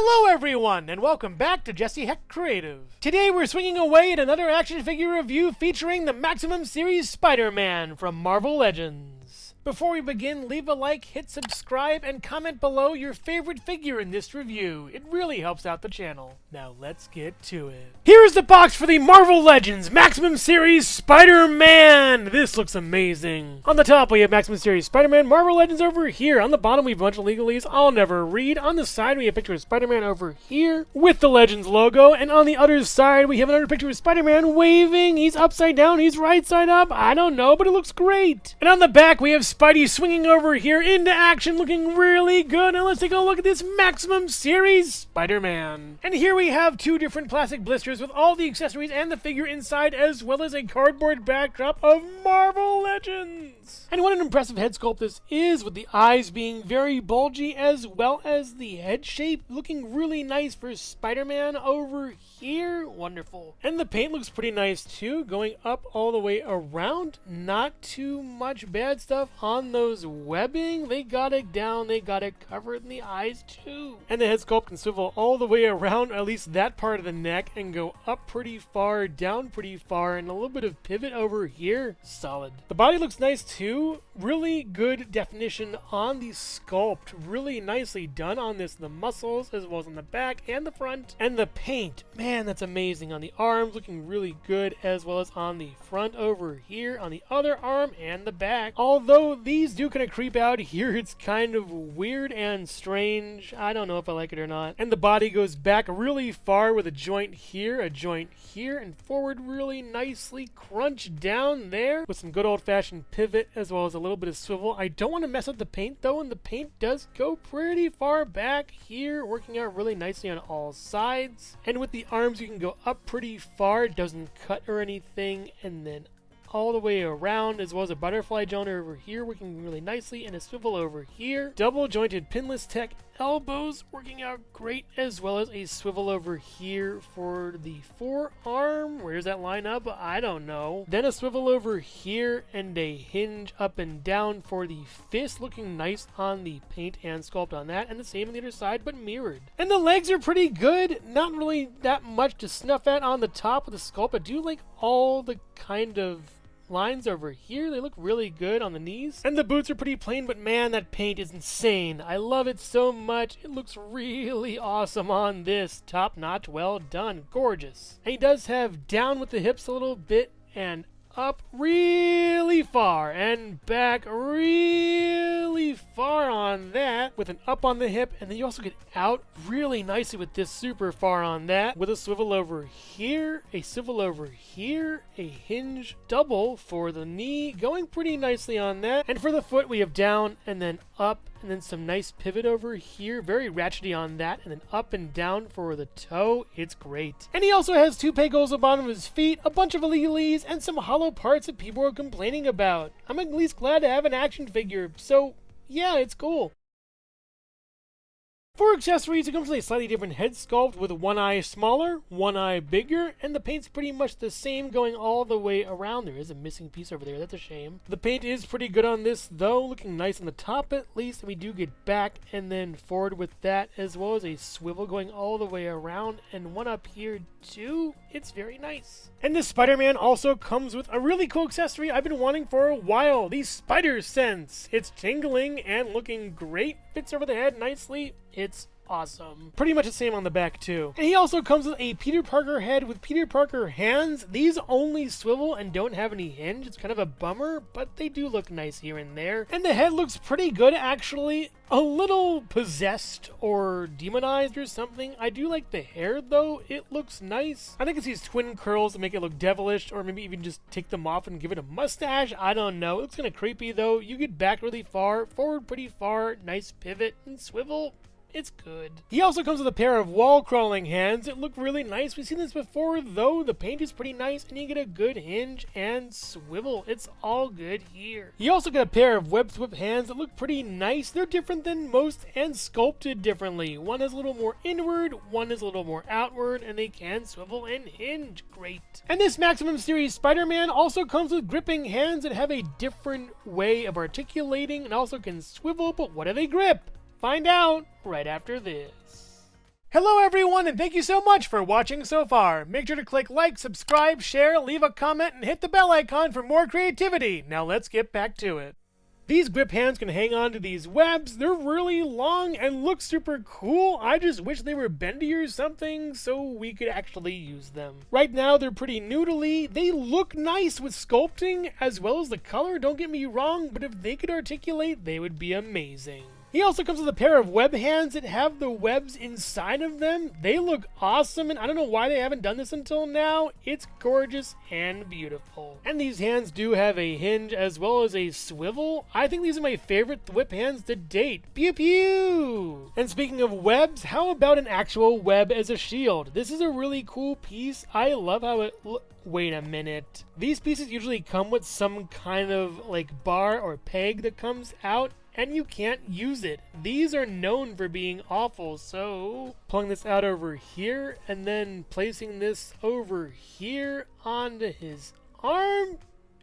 Hello everyone, and welcome back to Jesse Hecht Creative. Today we're swinging away at another action figure review featuring the Maximum Series Spider-Man from Marvel Legends. Before we begin, leave a like, hit subscribe, and comment below your favorite figure in this review. It really helps out the channel. Now let's get to it. Here's the box for the Marvel Legends Maximum Series Spider-Man! This looks amazing. On the top we have Maximum Series Spider-Man Marvel Legends over here. On the bottom we have a bunch of legalese I'll never read. On the side we have a picture of Spider-Man over here with the Legends logo. And on the other side we have another picture of Spider-Man waving. He's upside down, he's right side up. I don't know, but it looks great. And on the back we have Spidey swinging over here into action, looking really good. Now let's take a look at this Maximum Series Spider-Man. And here we have two different plastic blisters with all the accessories and the figure inside, as well as a cardboard backdrop of Marvel Legends. And what an impressive head sculpt this is, with the eyes being very bulgy, as well as the head shape looking really nice for Spider-Man over here. Wonderful. And the paint looks pretty nice too, going up all the way around. Not too much bad stuff on those webbing. They got it down, they got it covered in the eyes too. And the head sculpt can swivel all the way around, at least that part of the neck, and go up pretty far, down pretty far, and a little bit of pivot over here. Solid. The body looks nice too. Really good definition on the sculpt. Really nicely done on this. The muscles, as well as on the back and the front. And the paint, man, that's amazing. On the arms, looking really good, as well as on the front over here, on the other arm, and the back. Although these do kind of creep out here, it's kind of weird and strange. I don't know if I like it or not. And the body goes back really far with a joint here, and forward really nicely crunched down there with some good old-fashioned pivot, as well as a little bit of swivel. I don't want to mess up the paint though, and the paint does go pretty far back here, working out really nicely on all sides. And with the arms you can go up pretty far, it doesn't cut or anything, and then all the way around, as well as a butterfly joint over here working really nicely, and a swivel over here. Double jointed pinless tech elbows working out great, as well as a swivel over here for the forearm. Where does that line up? I don't know. Then a swivel over here and a hinge up and down for the fist, looking nice on the paint and sculpt on that, and the same on the other side but mirrored. And the legs are pretty good. Not really that much to snuff at on the top of the sculpt. I do like all the kind of lines over here. They look really good on the knees. And the boots are pretty plain, but man, that paint is insane. I love it so much. It looks really awesome on this. Top notch, well done, gorgeous. And he does have down with the hips a little bit, and up really far, and back really far on that, with an up on the hip, and then you also get out really nicely with this super far on that, with a swivel over here, a swivel over here, a hinge double for the knee, going pretty nicely on that. And for the foot we have down and then up, and then some nice pivot over here, very ratchety on that, and then up and down for the toe. It's great. And he also has two peg holes at the bottom of his feet, a bunch of legalese, and some hollow parts that people are complaining about. I'm at least glad to have an action figure, so yeah, it's cool. For accessories, it comes with a slightly different head sculpt with one eye smaller, one eye bigger, and the paint's pretty much the same going all the way around. There is a missing piece over there, that's a shame. The paint is pretty good on this though, looking nice on the top at least, and we do get back and then forward with that, as well as a swivel going all the way around, and one up here too. It's very nice. And this Spider-Man also comes with a really cool accessory I've been wanting for a while, the Spider Sense. It's tingling and looking great, fits over the head nicely. It's awesome. Pretty much the same on the back too. And he also comes with a Peter Parker head with Peter Parker hands. These only swivel and don't have any hinge. It's kind of a bummer, but they do look nice here and there. And the head looks pretty good actually. A little possessed or demonized or something. I do like the hair though. It looks nice. I think it's these twin curls that make it look devilish, or maybe even just take them off and give it a mustache. I don't know. It looks kind of creepy though. You get back really far, forward pretty far, nice pivot and swivel. It's good. He also comes with a pair of wall crawling hands. It look really nice. We've seen this before though. The paint is pretty nice and you get a good hinge and swivel. It's all good here. You also get a pair of web swip hands that look pretty nice. They're different than most and sculpted differently. One is a little more inward, one is a little more outward, and they can swivel and hinge. Great. And this Maximum Series Spider-Man also comes with gripping hands that have a different way of articulating and also can swivel, but what do they grip? Find out right after this. Hello everyone, and thank you so much for watching so far. Make sure to click like, subscribe, share, leave a comment, and hit the bell icon for more creativity. Now let's get back to it. These grip hands can hang on to these webs. They're really long and look super cool. I just wish they were bendy or something so we could actually use them. Right now they're pretty noodly. They look nice with sculpting as well as the color, don't get me wrong, but if they could articulate, they would be amazing. He also comes with a pair of web hands that have the webs inside of them. They look awesome, and I don't know why they haven't done this until now. It's gorgeous and beautiful. And these hands do have a hinge as well as a swivel. I think these are my favorite whip hands to date. Pew pew! And speaking of webs, how about an actual web as a shield? This is a really cool piece. I love how it Wait a minute. These pieces usually come with some kind of like bar or peg that comes out, and you can't use it. These are known for being awful, so pulling this out over here and then placing this over here onto his arm.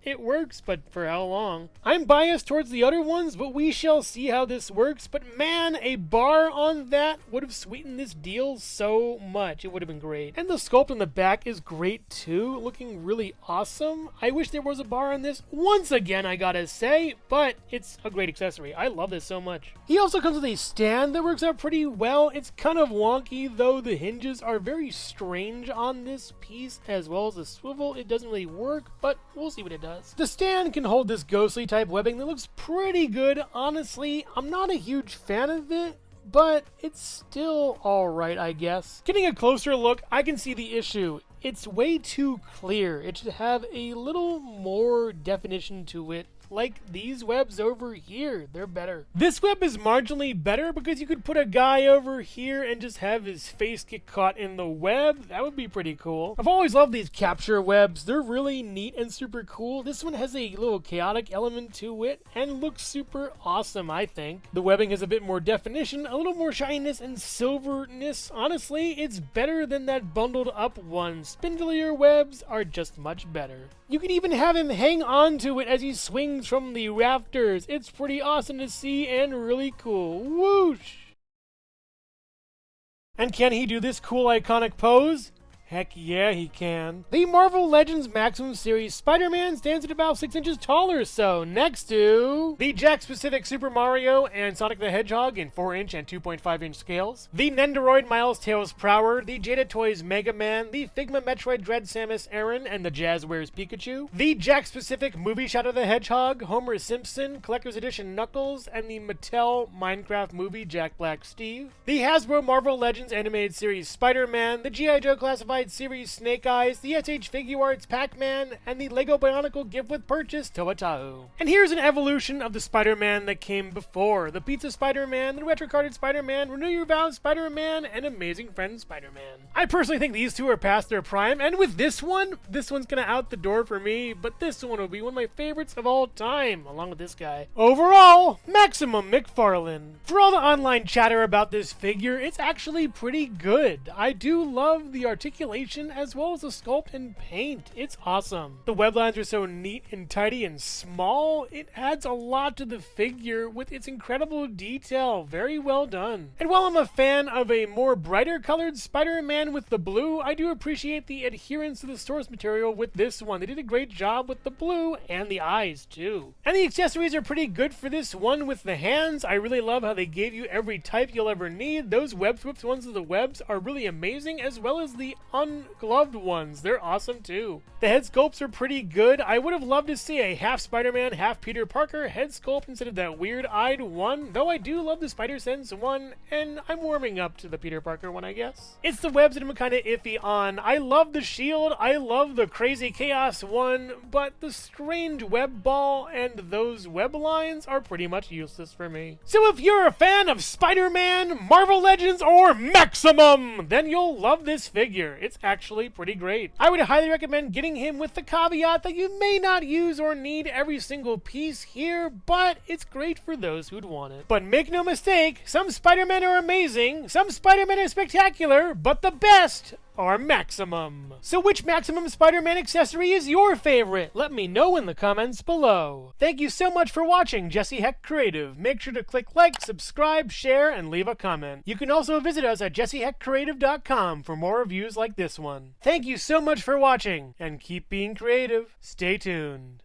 It works, but for how long? I'm biased towards the other ones, but we shall see how this works. But man, a bar on that would have sweetened this deal so much. It would have been great. And the sculpt on the back is great too, looking really awesome. I wish there was a bar on this once again, I gotta say, but it's a great accessory. I love this so much. He also comes with a stand that works out pretty well. It's kind of wonky though. The hinges are very strange on this piece as well as the swivel. It doesn't really work, but we'll see what it does. The stand can hold this ghostly type webbing that looks pretty good. Honestly, I'm not a huge fan of it, but it's still alright, I guess. Getting a closer look, I can see the issue. It's way too clear. It should have a little more definition to it. Like these webs over here, they're better. This web is marginally better because you could put a guy over here and just have his face get caught in the web. That would be pretty cool. I've always loved these capture webs. They're really neat and super cool. This one has a little chaotic element to it and looks super awesome, I think. The webbing has a bit more definition, a little more shininess and silverness. Honestly, it's better than that bundled up one. Spindlier webs are just much better. You can even have him hang on to it as he swings from the rafters. It's pretty awesome to see and really cool. Whoosh! And can he do this cool iconic pose? Heck yeah, he can. The Marvel Legends Maximum Series Spider-Man stands at about 6 inches tall or so, next to the Jakks-Pacific Super Mario and Sonic the Hedgehog in 4-inch and 2.5-inch scales, the Nendoroid Miles Tails Prower, the Jada Toys Mega Man, the Figma Metroid Dread Samus Aran and the Jazzwares Pikachu, the Jakks-Pacific Movie Shadow the Hedgehog, Homer Simpson, Collector's Edition Knuckles, and the Mattel Minecraft Movie Jack Black Steve, the Hasbro Marvel Legends Animated Series Spider-Man, the G.I. Joe Classified Series Snake Eyes, the SH Figuarts Pac-Man, and the Lego Bionicle gift with purchase Toa-Tahu. And here's an evolution of the Spider-Man that came before. The Pizza Spider-Man, the Retro-Carded Spider-Man, Renew Your Vows Spider-Man, and Amazing Friends Spider-Man. I personally think these two are past their prime, and with this one's gonna out the door for me, but this one will be one of my favorites of all time, along with this guy. Overall, Maximum McFarlane. For all the online chatter about this figure, it's actually pretty good. I do love the articulation as well as the sculpt and paint. It's awesome. The web lines are so neat and tidy and small. It adds a lot to the figure with its incredible detail. Very well done. And while I'm a fan of a more brighter colored Spider-Man with the blue, I do appreciate the adherence to the source material with this one. They did a great job with the blue and the eyes too. And the accessories are pretty good for this one with the hands. I really love how they gave you every type you'll ever need. Those web whips ones of the webs are really amazing, as well as the ungloved ones. They're awesome too. The head sculpts are pretty good. I would have loved to see a half Spider-Man, half Peter Parker head sculpt instead of that weird-eyed one, though I do love the Spider-Sense one, and I'm warming up to the Peter Parker one, I guess. It's the webs that I'm kind of iffy on. I love the shield, I love the crazy chaos one, but the strange web ball and those web lines are pretty much useless for me. So if you're a fan of Spider-Man, Marvel Legends, or Maximum, then you'll love this figure. It's actually pretty great. I would highly recommend getting him with the caveat that you may not use or need every single piece here, but it's great for those who'd want it. But make no mistake, some Spider-Men are amazing, some Spider-Men are spectacular, but the best are Maximum. So which Maximum Spider-Man accessory is your favorite? Let me know in the comments below. Thank you so much for watching Jesse Hecht Creative. Make sure to click like, subscribe, share, and leave a comment. You can also visit us at jessehechtcreative.com for more reviews like this one. Thank you so much for watching, and keep being creative. Stay tuned.